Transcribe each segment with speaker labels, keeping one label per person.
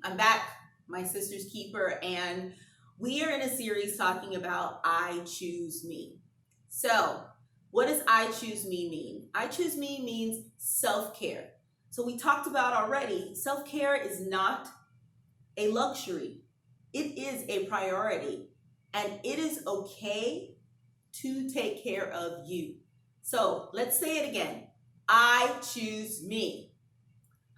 Speaker 1: I'm back, my sister's keeper, and we are in a series talking about I choose me. So, what does I choose me mean? I choose me means self care. So, we talked about already, self care is not a luxury, it is a priority, and it is okay to take care of you. So, let's say it again. I choose me.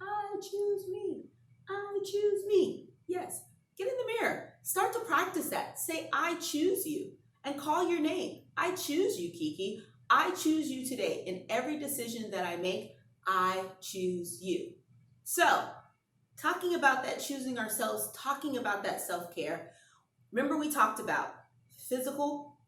Speaker 1: I choose me. I choose me. Yes. Get in the mirror. Start to practice that. Say, I choose you. And call your name. I choose you, Kiki. I choose you today. In every decision that I make, I choose you. So, talking about that choosing ourselves, talking about that self care. Remember, we talked about physical,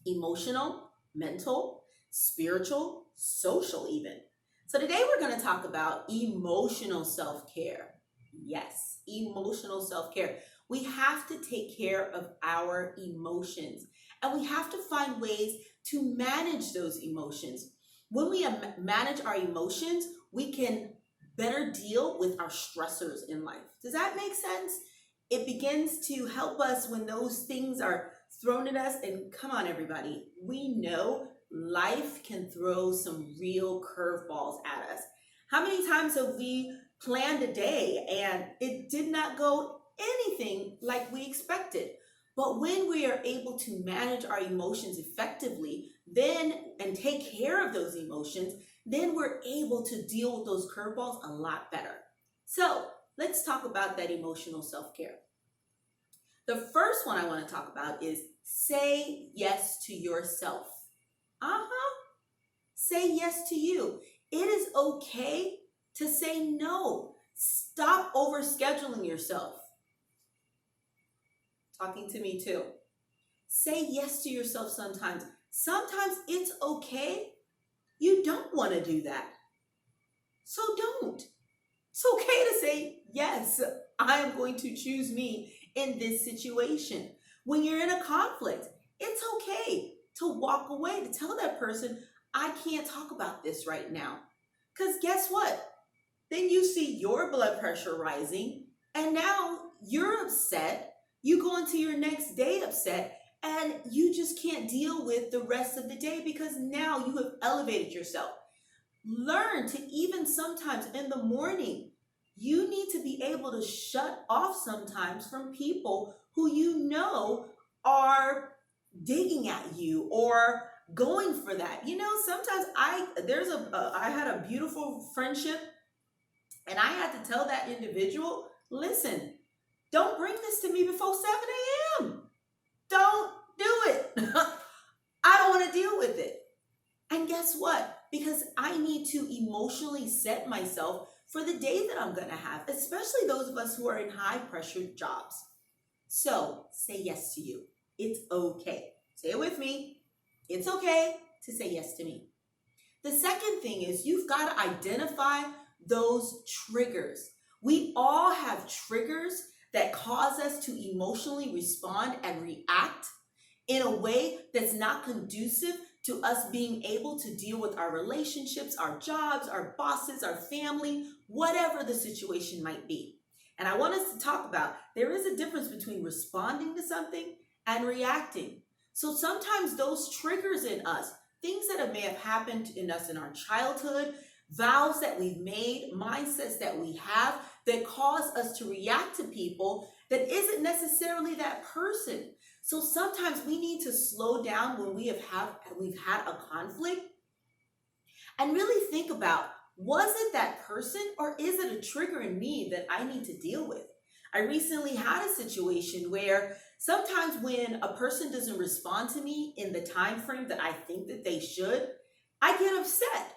Speaker 1: emotional, mental, spiritual, social, even. So today we're going to talk about emotional self-care. Yes, emotional self-care. We have to take care of our emotions, and we have to find ways to manage those emotions. When we manage our emotions, we can better deal with our stressors in life. Does that make sense? It begins to help us when those things are thrown at us. And come on, everybody, we know life can throw some real curveballs at us. How many times have we planned a day and it did not go anything like we expected? But when we are able to manage our emotions effectively, then and take care of those emotions, then we're able to deal with those curveballs a lot better. So let's talk about that emotional self-care. The first one I want to talk about is say yes to yourself. Say yes to you. It is okay to say no. Stop overscheduling yourself. Talking to me too. Say yes to yourself sometimes. Sometimes it's okay. You don't want to do that. So don't. It's okay to say, yes, I am going to choose me in this situation. When you're in a conflict, it's okay to walk away, to tell that person, I can't talk about this right now. Because guess what? Then you see your blood pressure rising, and now you're upset. You go into your next day upset, and you just can't deal with the rest of the day because now you have elevated yourself. Learn to, even sometimes in the morning, you need to be able to shut off sometimes from people who you know are digging at you or going for that. You know, sometimes I had a beautiful friendship, and I had to tell that individual, listen, don't bring this to me before 7 a.m. Don't do it. I don't want to deal with it. And guess what? Because I need to emotionally set myself for the day that I'm going to have, especially those of us who are in high pressure jobs. So say yes to you. It's okay. Say it with me. It's okay to say yes to me. The second thing is you've got to identify those triggers. We all have triggers that cause us to emotionally respond and react in a way that's not conducive to us being able to deal with our relationships, our jobs, our bosses, our family, whatever the situation might be. And I want us to talk about there is a difference between responding to something and reacting. So sometimes those triggers in us, things that may have happened in us in our childhood, vows that we've made, mindsets that we have that cause us to react to people that isn't necessarily that person. So sometimes we need to slow down when we've had a conflict and really think about, was it that person or is it a trigger in me that I need to deal with? I recently had a situation where sometimes when a person doesn't respond to me in the time frame that I think that they should, I get upset.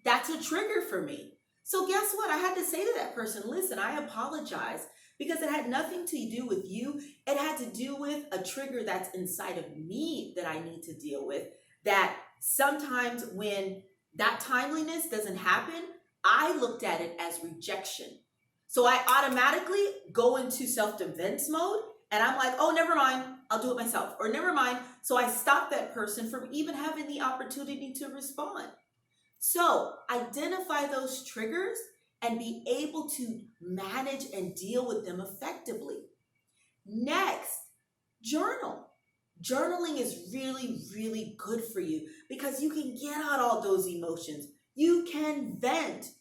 Speaker 1: That's a trigger for me. So guess what? I had to say to that person, listen, I apologize because it had nothing to do with you. It had to do with a trigger that's inside of me that I need to deal with. That sometimes when that timeliness doesn't happen, I looked at it as rejection. So I automatically go into self-defense mode and I'm like, oh, never mind, I'll do it myself. Or never mind. So I stop that person from even having the opportunity to respond. So identify those triggers and be able to manage and deal with them effectively. Next, journal. Journaling is really, really good for you because you can get out all those emotions. You can vent.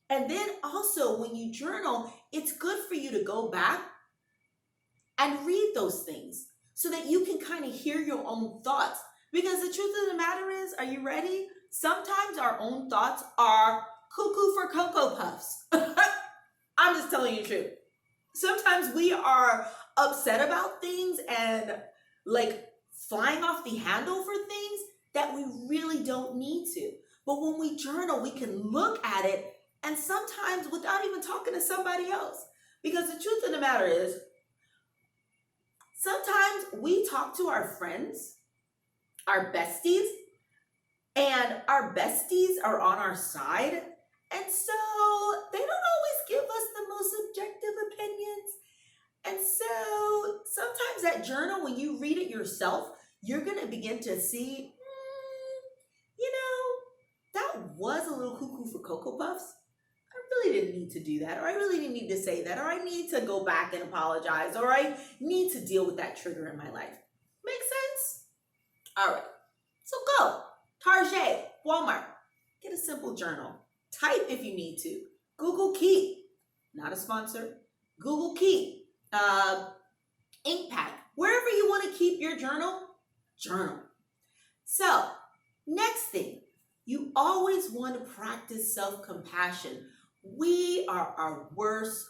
Speaker 1: And then also, when you journal, it's good for you to go back and read those things so that you can kind of hear your own thoughts. Because the truth of the matter is, are you ready? Sometimes our own thoughts are cuckoo for Cocoa Puffs. I'm just telling you the truth. Sometimes we are upset about things and like flying off the handle for things that we really don't need to. But when we journal, we can look at it and sometimes without even talking to somebody else. Because the truth of the matter is, sometimes we talk to our friends, our besties, and our besties are on our side. And so they don't always give us the most objective opinions. And so sometimes that journal, when you read it yourself, you're going to begin to see, that was a little cuckoo for Cocoa Puffs. I really didn't need to do that, or I really didn't need to say that, or I need to go back and apologize, or I need to deal with that trigger in my life. Make sense? All right. So go. Target, Walmart. Get a simple journal. Type if you need to. Google Keep. Not a sponsor. Google Keep. Inkpad. Wherever you want to keep your journal, journal. So, next thing, you always want to practice self-compassion. We are our worst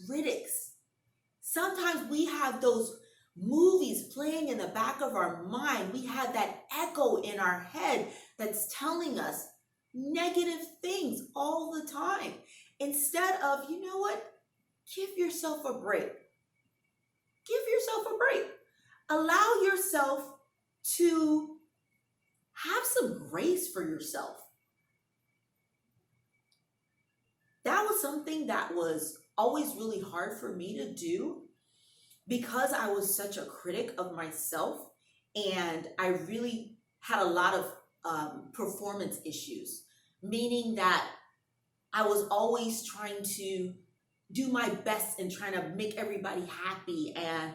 Speaker 1: critics. Sometimes we have those movies playing in the back of our mind. We have that echo in our head that's telling us negative things all the time. Instead of, you know what? Give yourself a break. Give yourself a break. Allow yourself to have some grace for yourself. That was something that was always really hard for me to do because I was such a critic of myself and I really had a lot of performance issues, meaning that I was always trying to do my best and trying to make everybody happy and,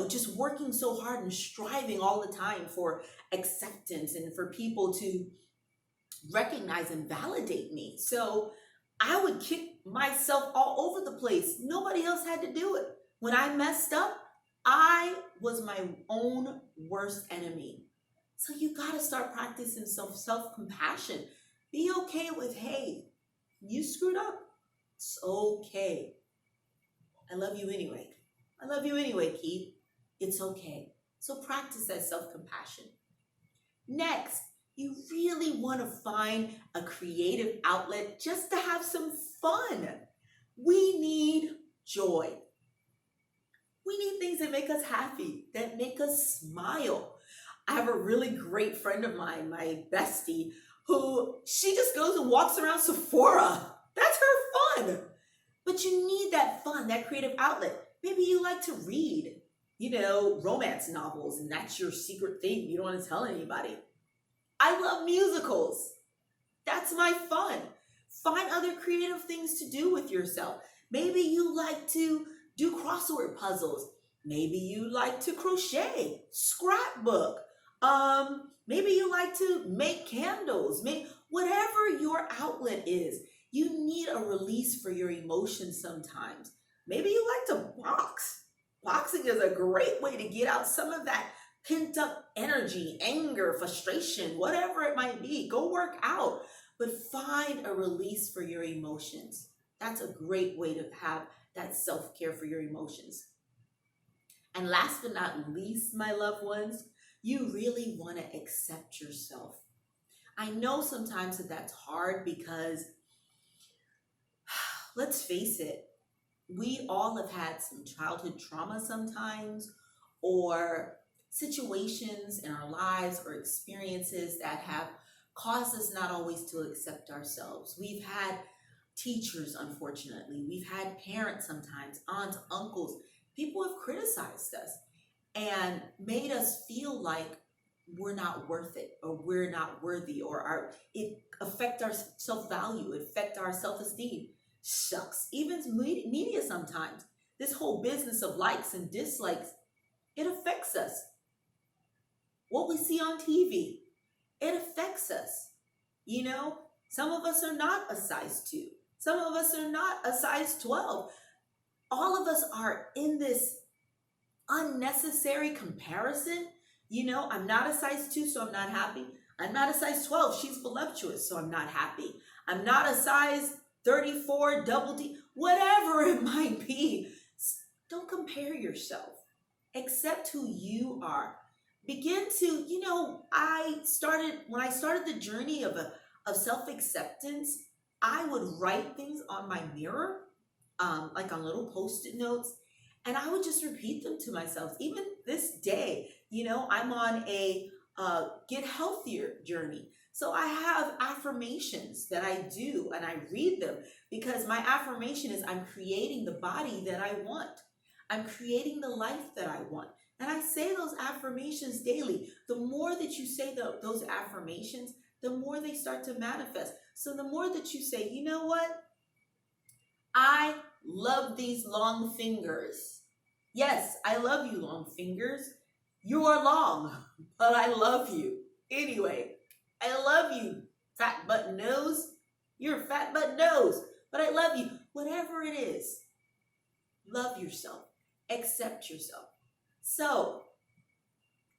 Speaker 1: just working so hard and striving all the time for acceptance and for people to recognize and validate me. So I would kick myself all over the place. Nobody else had to do it. When I messed up, I was my own worst enemy. So you got to start practicing self-compassion. Be okay with, hey, you screwed up. It's okay. I love you anyway. I love you anyway, Keith. It's okay. So practice that self-compassion. Next, you really want to find a creative outlet just to have some fun. We need joy. We need things that make us happy, that make us smile. I have a really great friend of mine, my bestie, who she just goes and walks around Sephora. That's her fun. But you need that fun, that creative outlet. Maybe you like to read, romance novels, and that's your secret thing. You don't want to tell anybody. I love musicals. That's my fun. Find other creative things to do with yourself. Maybe you like to do crossword puzzles. Maybe you like to crochet, scrapbook. Maybe you like to make candles. Whatever your outlet is, you need a release for your emotions sometimes. Maybe you like to box. Boxing is a great way to get out some of that pent up energy, anger, frustration, whatever it might be. Go work out, but find a release for your emotions. That's a great way to have that self-care for your emotions. And last but not least, my loved ones, you really want to accept yourself. I know sometimes that's hard because, let's face it, we all have had some childhood trauma sometimes, or situations in our lives or experiences that have caused us not always to accept ourselves. We've had teachers, unfortunately. We've had parents sometimes, aunts, uncles. People have criticized us and made us feel like we're not worth it, or we're not worthy, or it affect our self-value, it affect our self-esteem. Shucks, even media sometimes. This whole business of likes and dislikes, it affects us. What we see on TV, it affects us. You know, some of us are not a size 2. Some of us are not a size 12. All of us are in this unnecessary comparison. You know, I'm not a size 2, so I'm not happy. I'm not a size 12. She's voluptuous, so I'm not happy. I'm not a size 34, double D, whatever it might be. Don't compare yourself. Accept who you are. Begin to, when I started the journey of self-acceptance, I would write things on my mirror, like on little Post-it notes, and I would just repeat them to myself. Even this day, I'm on a get healthier journey. So I have affirmations that I do, and I read them, because my affirmation is I'm creating the body that I want. I'm creating the life that I want. And I say those affirmations daily. The more that you say those affirmations, the more they start to manifest. So the more that you say, you know what? I love these long fingers. Yes, I love you, long fingers. You are long, but I love you. Anyway, I love you, fat button nose. You're a fat button nose, but I love you. Whatever it is, love yourself. Accept yourself. So,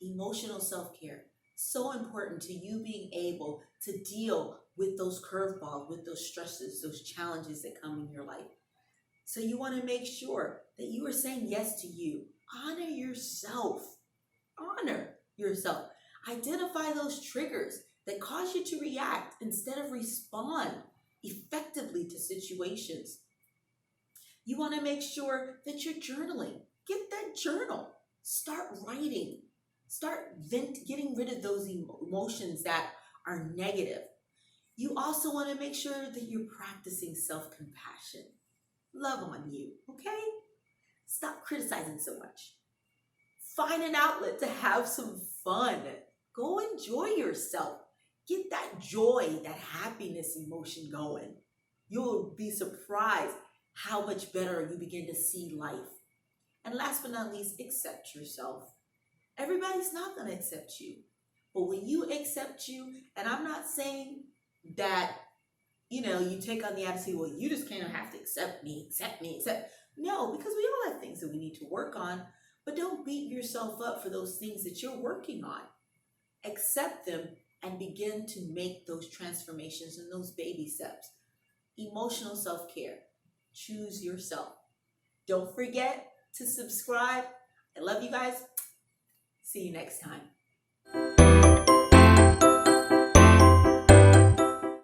Speaker 1: emotional self-care, so important to you being able to deal with those curveballs, with those stresses, those challenges that come in your life. So you want to make sure that you are saying yes to you. Honor yourself. Honor yourself. Identify those triggers that cause you to react instead of respond effectively to situations. You want to make sure that you're journaling. Get that journal. Start writing. Start getting rid of those emotions that are negative. You also want to make sure that you're practicing self-compassion. Love on you, okay? Stop criticizing so much. Find an outlet to have some fun. Go enjoy yourself. Get that joy, that happiness emotion going. You'll be surprised how much better you begin to see life. And last but not least, accept yourself. Everybody's not going to accept you. But when you accept you, and I'm not saying that, you take on the attitude, well, you just kind of have to accept me. No, because we all have things that we need to work on. But don't beat yourself up for those things that you're working on. Accept them and begin to make those transformations and those baby steps. Emotional self-care. Choose yourself. Don't forget to subscribe. I love you guys. See you next time.